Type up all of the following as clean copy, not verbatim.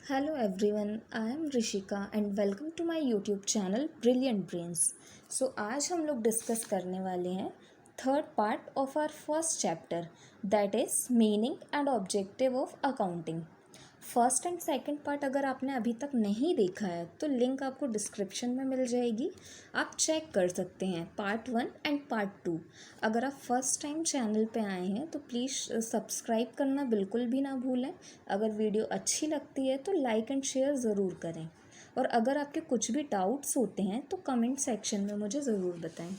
Hello everyone, I am Rishika and welcome to my YouTube channel Brilliant Brains. आज हम लोग discuss करने वाले हैं third part of our first chapter that is meaning and objective of accounting. First and second part अगर आपने अभी तक नहीं देखा है तो लिंक आपको डिस्क्रिप्शन में मिल जाएगी, आप चेक कर सकते हैं पार्ट 1 एंड पार्ट 2। अगर आप फर्स्ट टाइम चैनल पे आए हैं तो प्लीज़ सब्सक्राइब करना बिल्कुल भी ना भूलें। अगर वीडियो अच्छी लगती है तो लाइक एंड शेयर ज़रूर करें, और अगर आपके कुछ भी डाउट्स होते हैं तो कमेंट सेक्शन में मुझे ज़रूर बताएं।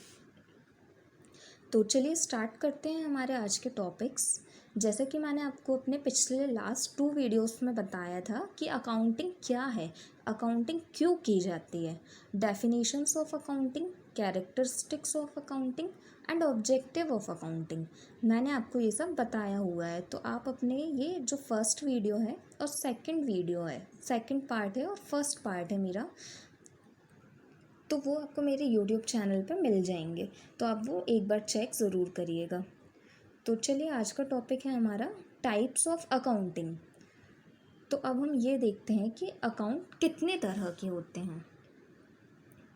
तो चलिए स्टार्ट करते हैं हमारे आज के टॉपिक्स। जैसे कि मैंने आपको अपने पिछले लास्ट 2 वीडियोस में बताया था कि अकाउंटिंग क्या है, अकाउंटिंग क्यों की जाती है, definitions of accounting, characteristics of accounting and objective of accounting. मैंने आपको ये सब बताया हुआ है, तो आप अपने ये जो फर्स्ट वीडियो है और सेकंड वीडियो है, सेकंड पार्ट है और फर्स्ट पार्ट है मेरा, तो वो आपको मेरे यूट्यूब चैनल पर मिल जाएंगे, तो आप वो एक बार चेक ज़रूर करिएगा। तो चलिए आज का टॉपिक है हमारा टाइप्स ऑफ अकाउंटिंग। तो अब हम ये देखते हैं कि अकाउंट कितने तरह के होते हैं।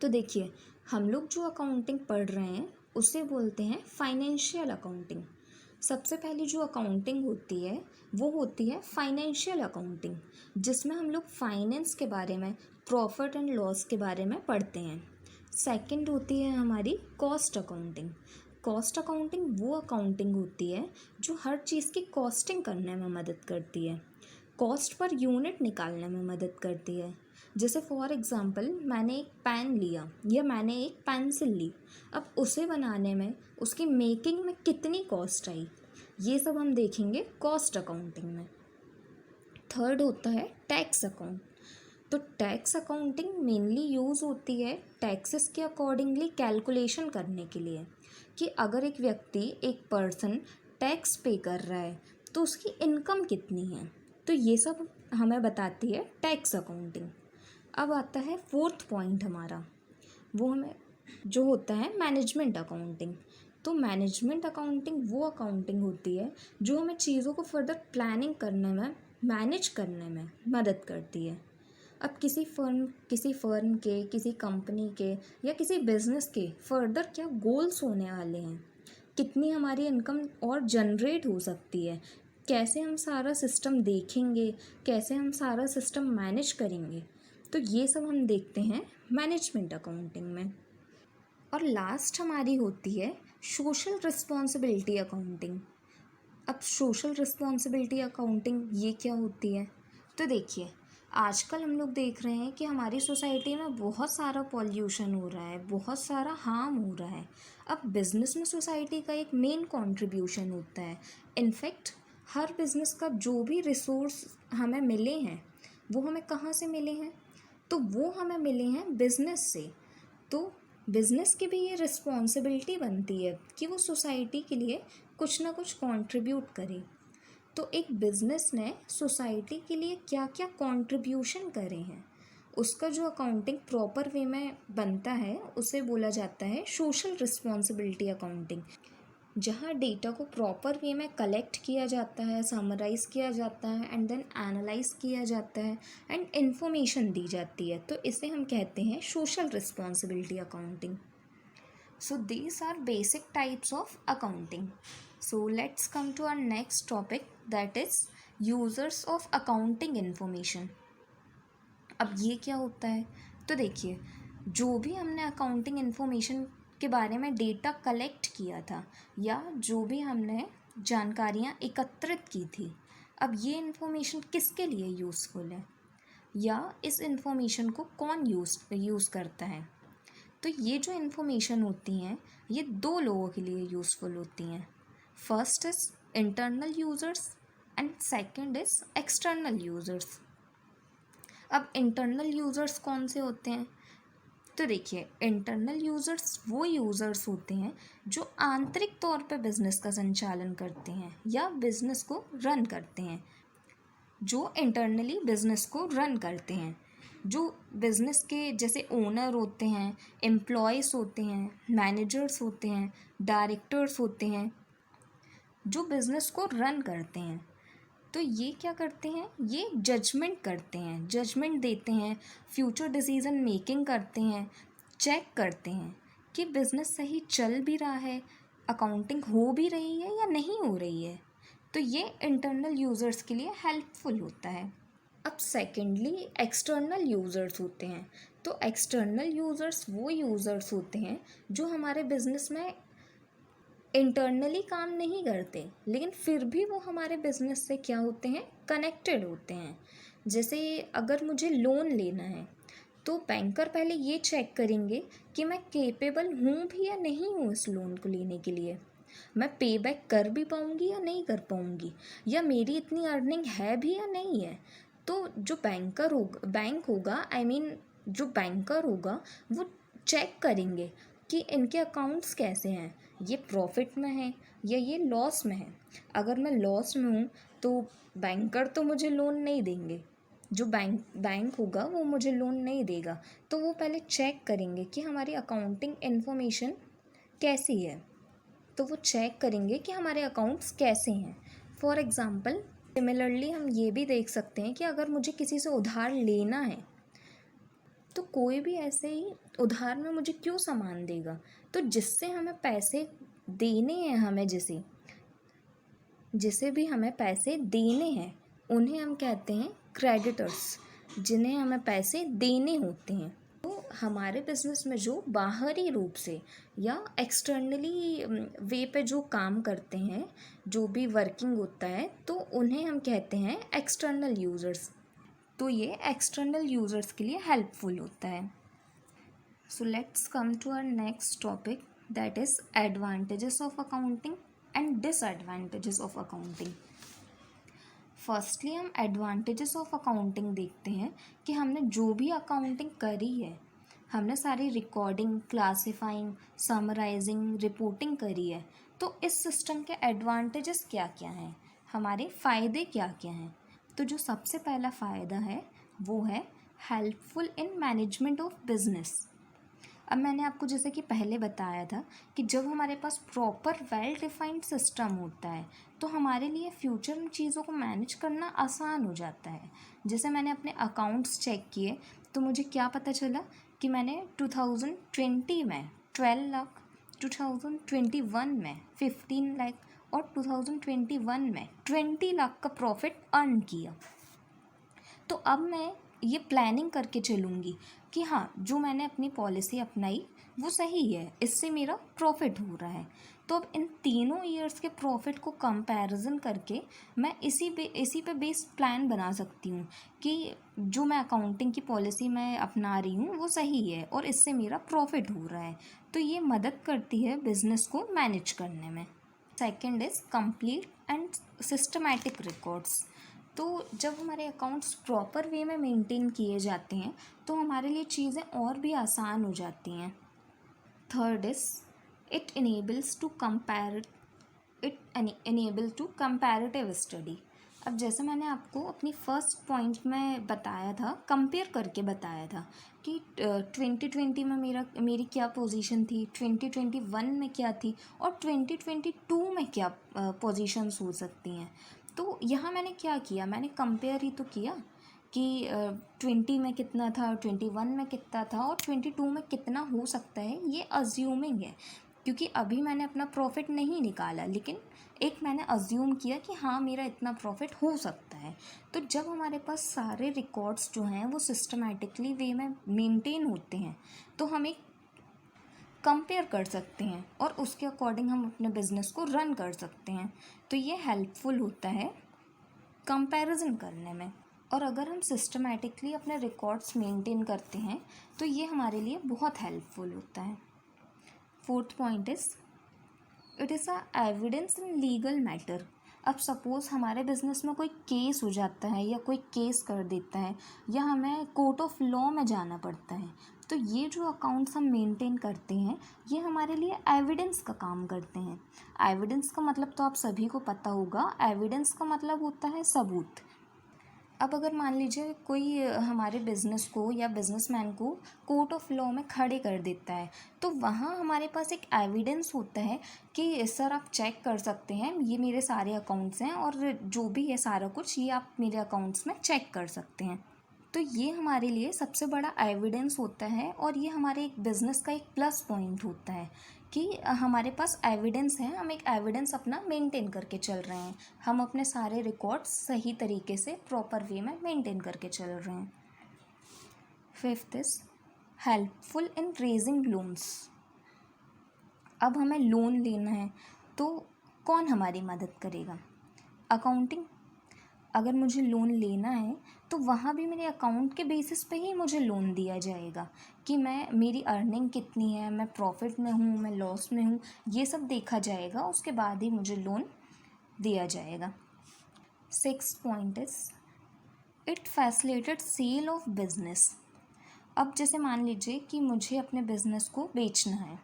तो देखिए, हम लोग जो अकाउंटिंग पढ़ रहे हैं उसे बोलते हैं फाइनेंशियल अकाउंटिंग। सबसे पहली जो अकाउंटिंग होती है वो होती है फाइनेंशियल अकाउंटिंग, जिसमें हम लोग फाइनेंस के बारे में, प्रॉफिट एंड लॉस के बारे में पढ़ते हैं। सेकंड होती है हमारी कॉस्ट अकाउंटिंग। कॉस्ट अकाउंटिंग वो अकाउंटिंग होती है जो हर चीज़ की कॉस्टिंग करने में मदद करती है, कॉस्ट पर यूनिट निकालने में मदद करती है। जैसे फॉर एग्ज़ाम्पल मैंने एक पेन लिया या मैंने एक पेंसिल ली, अब उसे बनाने में, उसकी मेकिंग में कितनी कॉस्ट आई, ये सब हम देखेंगे कॉस्ट अकाउंटिंग में। थर्ड होता है टैक्स अकाउंट। तो टैक्स अकाउंटिंग मेनली यूज़ होती है टैक्सेस के अकॉर्डिंगली कैलकुलेशन करने के लिए, कि अगर एक व्यक्ति, एक पर्सन टैक्स पे कर रहा है तो उसकी इनकम कितनी है, तो ये सब हमें बताती है टैक्स अकाउंटिंग। अब आता है फोर्थ पॉइंट हमारा, वो हमें जो होता है मैनेजमेंट अकाउंटिंग। तो मैनेजमेंट अकाउंटिंग वो अकाउंटिंग होती है जो हमें चीज़ों को फर्दर प्लानिंग करने में, मैनेज करने में मदद करती है। अब किसी फर्म के, किसी कंपनी के या किसी बिजनेस के फर्दर क्या गोल्स होने वाले हैं, कितनी हमारी इनकम और जनरेट हो सकती है, कैसे हम सारा सिस्टम देखेंगे, कैसे हम सारा सिस्टम मैनेज करेंगे, तो ये सब हम देखते हैं मैनेजमेंट अकाउंटिंग में। और लास्ट हमारी होती है सोशल रिस्पॉन्सिबिलिटी अकाउंटिंग। अब सोशल रिस्पॉन्सिबिलिटी अकाउंटिंग ये क्या होती है? तो देखिए, आजकल हम लोग देख रहे हैं कि हमारी सोसाइटी में बहुत सारा पॉल्यूशन हो रहा है, बहुत सारा हार्म हो रहा है। अब बिज़नेस में सोसाइटी का एक मेन कंट्रीब्यूशन होता है। इनफैक्ट हर बिज़नेस का जो भी रिसोर्स हमें मिले हैं वो हमें कहाँ से मिले हैं? तो वो हमें मिले हैं बिज़नेस से। तो बिज़नेस की भी ये रिस्पॉन्सिबिलिटी बनती है कि वो सोसाइटी के लिए कुछ ना कुछ कंट्रीब्यूट करे। तो एक बिज़नेस ने सोसाइटी के लिए क्या क्या कंट्रीब्यूशन करे हैं, उसका जो अकाउंटिंग प्रॉपर वे में बनता है उसे बोला जाता है सोशल रिस्पॉन्सिबिलिटी अकाउंटिंग, जहाँ डेटा को प्रॉपर वे में कलेक्ट किया जाता है, समराइज़ किया जाता है एंड देन एनालाइज किया जाता है एंड इन्फॉर्मेशन दी जाती है। तो इसे हम कहते हैं social responsibility accounting. So these are basic types of accounting. So let's come to our next topic, that is users of accounting information. अब ये क्या होता है? तो देखिए, जो भी हमने अकाउंटिंग इन्फॉर्मेशन के बारे में डेटा कलेक्ट किया था या जो भी हमने जानकारियाँ एकत्रित की थी, अब ये इन्फॉर्मेशन किसके लिए यूज़फुल है या इस इन्फॉर्मेशन को कौन यूज़ करता है? तो ये जो इन्फॉर्मेशन होती हैं ये 2 लोगों के लिए यूज़फुल होती हैं। First is internal users and second is external users. अब इंटरनल यूज़र्स कौन से होते हैं? तो देखिए, इंटरनल यूज़र्स वो यूज़र्स होते हैं जो आंतरिक तौर पे बिज़नेस का संचालन करते हैं या बिज़नेस को रन करते हैं, जो इंटरनली बिज़नेस को रन करते हैं, जो बिज़नेस के जैसे ओनर होते हैं, एम्प्लॉयज़ होते हैं, मैनेजर्स होते हैं, डायरेक्टर्स होते हैं, जो बिज़नेस को रन करते हैं। तो ये क्या करते हैं, ये जजमेंट करते हैं, जजमेंट देते हैं, फ्यूचर डिसीजन मेकिंग करते हैं, चेक करते हैं कि बिज़नेस सही चल भी रहा है, अकाउंटिंग हो भी रही है या नहीं हो रही है। तो ये इंटरनल यूज़र्स के लिए हेल्पफुल होता है। अब सेकेंडली एक्सटर्नल यूज़र्स होते हैं। तो एक्सटर्नल यूज़र्स वो यूज़र्स होते हैं जो हमारे बिज़नेस में इंटरनली काम नहीं करते, लेकिन फिर भी वो हमारे बिज़नेस से क्या होते हैं, कनेक्टेड होते हैं। जैसे अगर मुझे लोन लेना है तो बैंकर पहले ये चेक करेंगे कि मैं केपेबल हूँ भी या नहीं हूँ इस लोन को लेने के लिए, मैं पे बैक कर भी पाऊँगी या नहीं कर पाऊँगी, या मेरी इतनी अर्निंग है भी या नहीं है। तो जो बैंक होगा जो बैंकर होगा वो चेक करेंगे कि इनके अकाउंट्स कैसे हैं, ये प्रॉफिट में है या ये लॉस में है। अगर मैं लॉस में हूँ तो बैंकर तो मुझे लोन नहीं देंगे, जो बैंक होगा वो मुझे लोन नहीं देगा। तो वो पहले चेक करेंगे कि हमारी अकाउंटिंग इन्फॉर्मेशन कैसी है, तो वो चेक करेंगे कि हमारे अकाउंट्स कैसे हैं। फॉर एग्ज़ाम्पल सिमिलरली हम ये भी देख सकते हैं कि अगर मुझे किसी से उधार लेना है तो कोई भी ऐसे ही उधार में मुझे क्यों सामान देगा, तो जिससे हमें पैसे देने हैं, हमें जिसे भी हमें पैसे देने हैं उन्हें हम कहते हैं क्रेडिटर्स, जिन्हें हमें पैसे देने होते हैं। तो हमारे बिज़नेस में जो बाहरी रूप से या एक्सटर्नली वे पे जो काम करते हैं, जो भी वर्किंग होता है, तो उन्हें हम कहते हैं एक्सटर्नल यूज़र्स। तो ये एक्सटर्नल यूज़र्स के लिए हेल्पफुल होता है। So let's come to our next topic, that is advantages of accounting and disadvantages of accounting. Firstly हम एडवांटेजेस ऑफ अकाउंटिंग देखते हैं कि हमने जो भी अकाउंटिंग करी है, हमने सारी रिकॉर्डिंग, क्लासिफाइंग, समराइजिंग, रिपोर्टिंग करी है, तो इस सिस्टम के एडवांटेजेस क्या क्या हैं, हमारे फ़ायदे क्या क्या हैं। तो जो सबसे पहला फ़ायदा है वो है helpful in management of business. अब मैंने आपको जैसे कि पहले बताया था कि जब हमारे पास प्रॉपर वेल डिफाइंड सिस्टम होता है तो हमारे लिए फ्यूचर में चीज़ों को मैनेज करना आसान हो जाता है। जैसे मैंने अपने अकाउंट्स चेक किए तो मुझे क्या पता चला कि मैंने 2020 में 12 लाख, 2021 में 15 लाख और 2021 में 20 लाख का प्रॉफिट अर्न किया। तो अब मैं ये प्लानिंग करके चलूँगी कि हाँ, जो मैंने अपनी पॉलिसी अपनाई वो सही है, इससे मेरा प्रॉफिट हो रहा है। तो अब इन तीनों ईयर्स के प्रॉफिट को कंपैरिजन करके मैं इसी पे बेस्ड प्लान बना सकती हूँ कि जो मैं अकाउंटिंग की पॉलिसी मैं अपना रही हूँ वो सही है और इससे मेरा प्रॉफिट हो रहा है। तो ये मदद करती है बिज़नेस को मैनेज करने में। Second is complete and systematic records. तो जब हमारे अकाउंट्स प्रॉपर वे में मेंटेन किए जाते हैं तो हमारे लिए चीज़ें और भी आसान हो जाती हैं। Third is it enables to comparative study. अब जैसे मैंने आपको अपनी फर्स्ट पॉइंट में बताया था, कंपेयर करके बताया था कि 2020 में मेरी क्या पोजीशन थी, 2021 में क्या थी और 2022 में क्या पोजीशंस हो सकती हैं। तो यहाँ मैंने क्या किया, मैंने कंपेयर ही तो किया कि 20 में कितना था, 21 में कितना था और 22 में कितना हो सकता है। ये अज्यूमिंग है क्योंकि अभी मैंने अपना प्रॉफिट नहीं निकाला, लेकिन एक मैंने अज्यूम किया कि हाँ मेरा इतना प्रॉफिट हो सकता है। तो जब हमारे पास सारे रिकॉर्ड्स जो हैं वो सिस्टमैटिकली वे में मेंटेन होते हैं तो हम एक कंपेयर कर सकते हैं और उसके अकॉर्डिंग हम अपने बिज़नेस को रन कर सकते हैं। तो ये हेल्पफुल होता है कंपैरिजन करने में। और अगर हम सिस्टमैटिकली अपने रिकॉर्ड्स मेंटेन करते हैं तो ये हमारे लिए बहुत हेल्पफुल होता है। Fourth point is it is a evidence in legal matter. अब सपोज़ हमारे बिज़नेस में कोई केस हो जाता है या कोई केस कर देता है या हमें कोर्ट ऑफ लॉ में जाना पड़ता है, तो ये जो अकाउंट्स हम मेंटेन करते हैं ये हमारे लिए एविडेंस का काम करते हैं। एविडेंस का मतलब तो आप सभी को पता होगा, एविडेंस का मतलब होता है सबूत। अब अगर मान लीजिए कोई हमारे बिज़नेस को या बिजनेसमैन को कोर्ट ऑफ लॉ में खड़े कर देता है, तो वहाँ हमारे पास एक एविडेंस होता है कि सर आप चेक कर सकते हैं, ये मेरे सारे अकाउंट्स हैं और जो भी है सारा कुछ ये आप मेरे अकाउंट्स में चेक कर सकते हैं। तो ये हमारे लिए सबसे बड़ा एविडेंस होता है और ये हमारे एक बिज़नेस का एक प्लस पॉइंट होता है कि हमारे पास एविडेंस है, हम एक एविडेंस अपना मेंटेन करके चल रहे हैं, हम अपने सारे रिकॉर्ड्स सही तरीके से प्रॉपर वे में मेंटेन करके चल रहे हैं। Fifth is helpful in raising loans. अब हमें लोन लेना है तो कौन हमारी मदद करेगा? अकाउंटिंग। अगर मुझे लोन लेना है तो वहाँ भी मेरे अकाउंट के बेसिस पे ही मुझे लोन दिया जाएगा कि मेरी अर्निंग कितनी है, मैं प्रॉफिट में हूँ, मैं लॉस में हूँ, ये सब देखा जाएगा, उसके बाद ही मुझे लोन दिया जाएगा। Sixth point is it facilitated sale of business. अब जैसे मान लीजिए कि मुझे अपने बिजनेस को बेचना है।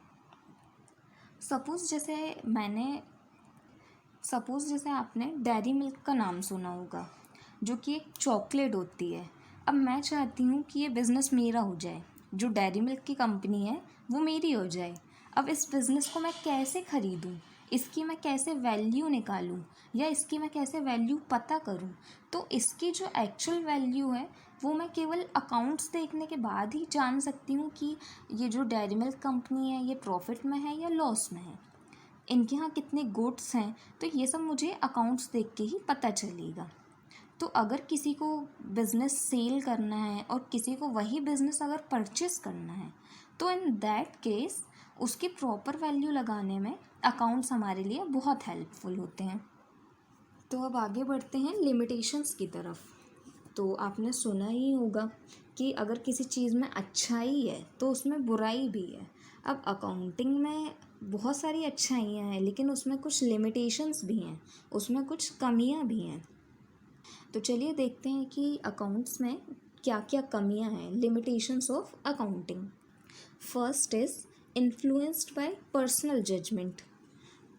सपोज़ जैसे आपने डेयरी मिल्क का नाम सुना होगा, जो कि एक चॉकलेट होती है। अब मैं चाहती हूँ कि ये बिज़नेस मेरा हो जाए, जो डेयरी मिल्क की कंपनी है वो मेरी हो जाए। अब इस बिज़नेस को मैं कैसे ख़रीदूँ, इसकी मैं कैसे वैल्यू निकालूँ या इसकी मैं कैसे वैल्यू पता करूँ? तो इसकी जो एक्चुअल वैल्यू है वो मैं केवल अकाउंट्स देखने के बाद ही जान सकती हूँ कि ये जो डेयरी मिल्क कंपनी है ये प्रॉफिट में है या लॉस में है, इनके यहाँ कितने गुड्स हैं, तो ये सब मुझे अकाउंट्स देख के ही पता चलेगा। तो अगर किसी को बिज़नेस सेल करना है और किसी को वही बिज़नेस अगर परचेस करना है, तो इन दैट केस उसकी प्रॉपर वैल्यू लगाने में अकाउंट्स हमारे लिए बहुत हेल्पफुल होते हैं। तो अब आगे बढ़ते हैं लिमिटेशंस की तरफ। तो आपने सुना ही होगा कि अगर किसी चीज़ में अच्छाई है तो उसमें बुराई भी है। अब अकाउंटिंग में बहुत सारी अच्छाइयाँ हैं लेकिन उसमें कुछ लिमिटेशंस भी हैं, उसमें कुछ कमियाँ भी हैं। तो चलिए देखते हैं कि अकाउंट्स में क्या क्या कमियाँ हैं, limitations of accounting. First is influenced by personal judgement.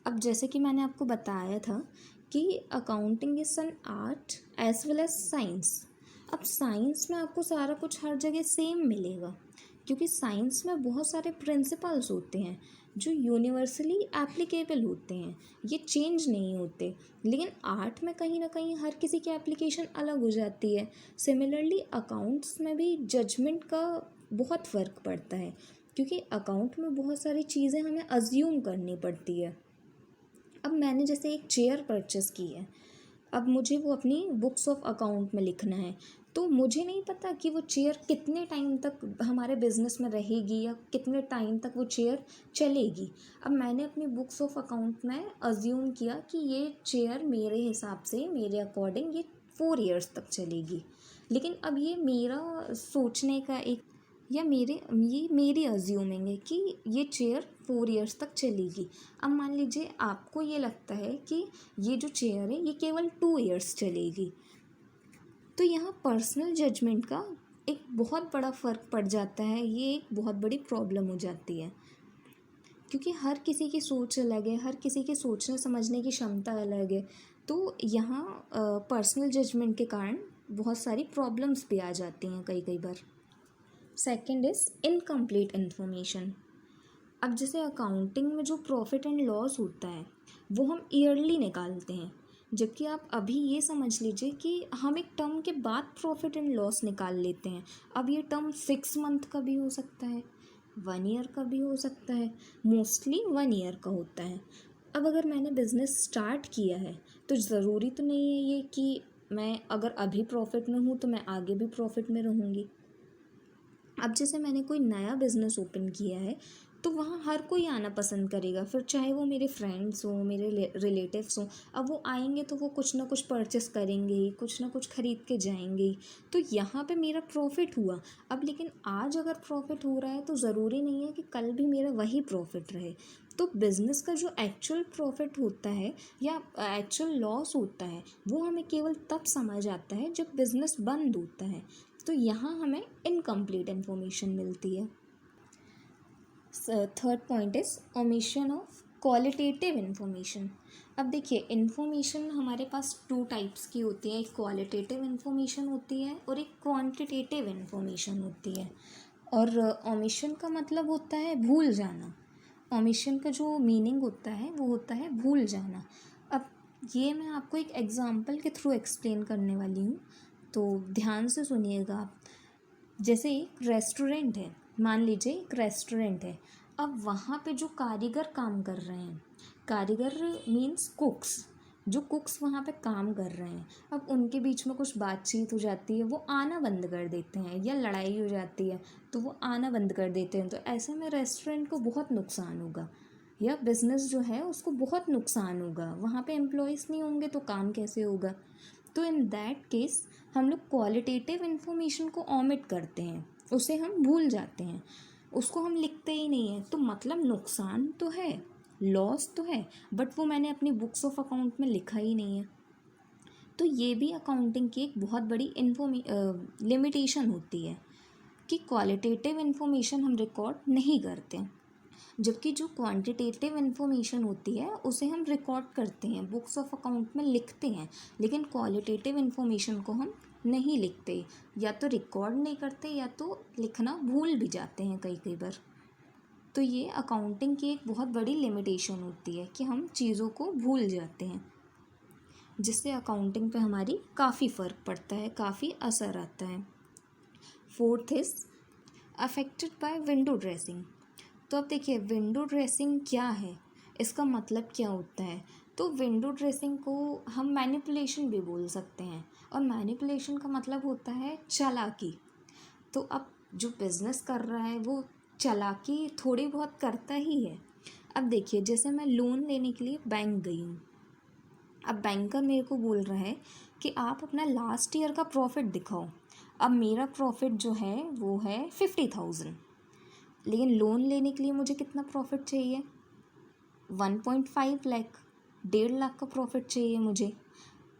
अब जैसे कि मैंने आपको बताया था कि accounting is an art as well as science. अब साइंस में आपको सारा कुछ हर जगह सेम मिलेगा क्योंकि साइंस में बहुत सारे प्रिंसिपल्स होते हैं जो यूनिवर्सली एप्लीकेबल होते हैं, ये चेंज नहीं होते। लेकिन आर्ट में कहीं ना कहीं हर किसी की एप्लीकेशन अलग हो जाती है। सिमिलरली अकाउंट्स में भी जजमेंट का बहुत फ़र्क पड़ता है क्योंकि अकाउंट में बहुत सारी चीज़ें हमें अज्यूम करनी पड़ती है। अब मैंने जैसे एक चेयर परचेस की है, अब मुझे वो अपनी बुक्स ऑफ अकाउंट में लिखना है, तो मुझे नहीं पता कि वो चेयर कितने टाइम तक हमारे बिज़नेस में रहेगी या कितने टाइम तक वो चेयर चलेगी। अब मैंने अपनी बुक्स ऑफ अकाउंट में अज्यूम किया कि ये चेयर मेरे हिसाब से, मेरे अकॉर्डिंग ये 4 ईयर्स तक चलेगी। लेकिन अब ये मेरा सोचने का एक या मेरी अज्यूमिंग है कि ये चेयर 4 ईयर्स तक चलेगी। अब मान लीजिए आपको ये लगता है कि ये जो चेयर है ये केवल 2 ईयर्स चलेगी, तो यहाँ पर्सनल जजमेंट का एक बहुत बड़ा फ़र्क पड़ जाता है। ये एक बहुत बड़ी प्रॉब्लम हो जाती है क्योंकि हर किसी की सोच अलग है, हर किसी की सोचने समझने की क्षमता अलग है। तो यहाँ पर्सनल जजमेंट के कारण बहुत सारी प्रॉब्लम्स भी आ जाती हैं कई बार। Second is incomplete information. अब जैसे अकाउंटिंग में जो प्रॉफिट एंड लॉस होता है वो हम ईयरली निकालते हैं, जबकि आप अभी ये समझ लीजिए कि हम एक टर्म के बाद प्रॉफिट एंड लॉस निकाल लेते हैं। अब ये टर्म 6 मंथ का भी हो सकता है, 1 ईयर का भी हो सकता है, मोस्टली 1 ईयर का होता है। अब अगर मैंने बिज़नेस स्टार्ट किया है तो ज़रूरी तो नहीं है ये कि मैं अगर अभी प्रॉफिट में हूँ तो मैं आगे भी प्रॉफिट में रहूँगी। अब जैसे मैंने कोई नया बिज़नेस ओपन किया है तो वहाँ हर कोई आना पसंद करेगा, फिर चाहे वो मेरे फ्रेंड्स हों, मेरे रिलेटिव्स हों। अब वो आएंगे तो वो कुछ ना कुछ परचेस करेंगे ही, कुछ ना कुछ ख़रीद के जाएंगे ही, तो यहाँ पे मेरा प्रॉफिट हुआ। अब लेकिन आज अगर प्रॉफिट हो रहा है तो ज़रूरी नहीं है कि कल भी मेरा वही प्रॉफिट रहे। तो बिज़नेस का जो एक्चुअल प्रॉफिट होता है या एक्चुअल लॉस होता है वो हमें केवल तब समझ आता है जब बिज़नेस बंद होता है। तो यहाँ हमें इनकम्प्लीट इन्फॉर्मेशन मिलती है। Third point is omission of qualitative information. अब देखिए इन्फॉर्मेशन हमारे पास टू टाइप्स की होती है, एक क्वालिटेटिव इन्फॉर्मेशन होती है और एक क्वांटिटेटिव इन्फॉर्मेशन होती है। और ओमिशन का मतलब होता है भूल जाना। ओमिशन का जो मीनिंग होता है वो होता है भूल जाना। अब ये मैं आपको एक एग्जांपल के थ्रू एक्सप्लेन करने वाली हूँ, तो ध्यान से सुनिएगा आप। जैसे एक रेस्टोरेंट है, मान लीजिए एक रेस्टोरेंट है। अब वहाँ पे जो कारीगर काम कर रहे हैं, कारीगर मीन्स कुक्स, जो कुक्स वहाँ पे काम कर रहे हैं, अब उनके बीच में कुछ बातचीत हो जाती है, वो आना बंद कर देते हैं, या लड़ाई हो जाती है तो वो आना बंद कर देते हैं, तो ऐसे में रेस्टोरेंट को बहुत नुकसान होगा, या बिज़नेस जो है उसको बहुत नुकसान होगा। वहाँ पे एम्प्लॉयज़ नहीं होंगे तो काम कैसे होगा। तो इन दैट केस हम लोग क्वालिटेटिव इन्फॉर्मेशन को ओमिट करते हैं, उसे हम भूल जाते हैं, उसको हम लिखते ही नहीं हैं। तो मतलब नुकसान तो है, लॉस तो है, बट वो मैंने अपनी बुक्स ऑफ अकाउंट में लिखा ही नहीं है। तो ये भी अकाउंटिंग की एक बहुत बड़ी लिमिटेशन होती है कि क्वालिटेटिव इन्फॉर्मेशन हम रिकॉर्ड नहीं करते, जबकि जो क्वांटिटेटिव इन्फॉर्मेशन होती है उसे हम रिकॉर्ड करते हैं, बुक्स ऑफ अकाउंट में लिखते हैं। लेकिन क्वालिटेटिव इन्फॉर्मेशन को हम नहीं लिखते, या तो रिकॉर्ड नहीं करते या तो लिखना भूल भी जाते हैं कई कई बार। तो ये अकाउंटिंग की एक बहुत बड़ी लिमिटेशन होती है कि हम चीज़ों को भूल जाते हैं, जिससे अकाउंटिंग पे हमारी काफ़ी फ़र्क पड़ता है, काफ़ी असर आता है। Fourth is affected by window dressing. तो अब देखिए विंडो ड्रेसिंग क्या है, इसका मतलब क्या होता है। तो विंडो ड्रेसिंग को हम मैनिपुलेशन भी बोल सकते हैं, और मैनिपुलेशन का मतलब होता है चालाकी। तो अब जो बिज़नेस कर रहा है वो चालाकी थोड़ी बहुत करता ही है। अब देखिए जैसे मैं लोन लेने के लिए बैंक गई हूँ, अब बैंकर मेरे को बोल रहा है कि आप अपना लास्ट ईयर का प्रॉफिट दिखाओ। अब मेरा प्रॉफिट जो है वो है 50,000, लेकिन लोन लेने के लिए मुझे कितना प्रॉफिट चाहिए, 1.5 लाख, 1.5 लाख का प्रॉफिट चाहिए मुझे।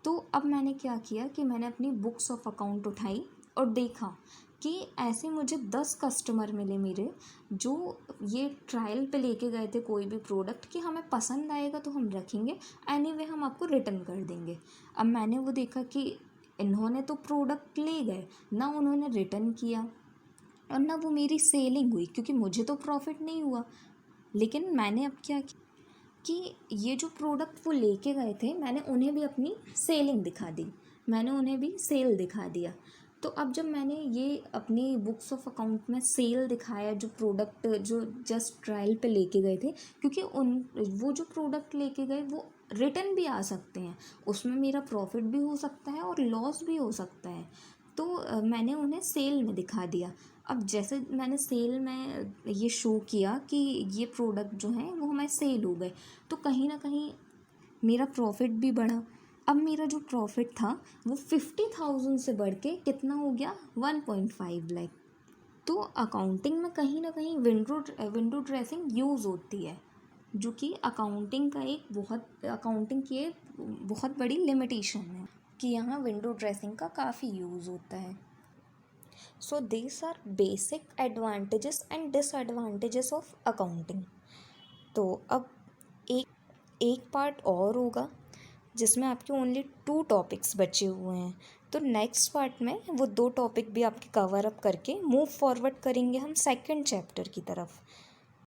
तो अब मैंने क्या किया कि मैंने अपनी बुक्स ऑफ अकाउंट उठाई और देखा कि ऐसे मुझे 10 कस्टमर मिले मेरे, जो ये ट्रायल पे लेके गए थे कोई भी प्रोडक्ट कि हमें पसंद आएगा तो हम रखेंगे, एनीवे हम आपको रिटर्न कर देंगे। अब मैंने वो देखा कि इन्होंने तो प्रोडक्ट ले गए, ना उन्होंने रिटर्न किया और ना वो मेरी सेलिंग हुई, क्योंकि मुझे तो प्रॉफिट नहीं हुआ। लेकिन मैंने अब क्या किया कि ये जो प्रोडक्ट वो लेके गए थे मैंने उन्हें भी अपनी सेलिंग दिखा दी, मैंने उन्हें भी सेल दिखा दिया। तो अब जब मैंने ये अपनी बुक्स ऑफ अकाउंट में सेल दिखाया, जो प्रोडक्ट जो जस्ट ट्रायल पे लेके गए थे, क्योंकि वो जो प्रोडक्ट लेके गए वो रिटर्न भी आ सकते हैं, उसमें मेरा प्रॉफिट भी हो सकता है और लॉस भी हो सकता है। तो मैंने उन्हें सेल में दिखा दिया। अब जैसे मैंने सेल में ये शो किया कि ये प्रोडक्ट जो हैं वो हमारे सेल हो गए, तो कहीं ना कहीं मेरा प्रॉफिट भी बढ़ा। अब मेरा जो प्रॉफिट था वो 50,000 से बढ़ के कितना हो गया, 1.5 लाख। तो अकाउंटिंग में कहीं ना कहीं विंडो ड्रेसिंग यूज़ होती है, जो कि अकाउंटिंग की एक बहुत बड़ी लिमिटेशन है कि यहाँ विंडो ड्रेसिंग का काफ़ी यूज़ होता है। So these are basic advantages and disadvantages of accounting. तो अब एक पार्ट और होगा जिसमें आपके ओनली 2 टॉपिक्स बचे हुए हैं। तो नेक्स्ट पार्ट में वो 2 टॉपिक भी आपके कवर अप करके मूव फॉरवर्ड करेंगे हम सेकंड चैप्टर की तरफ।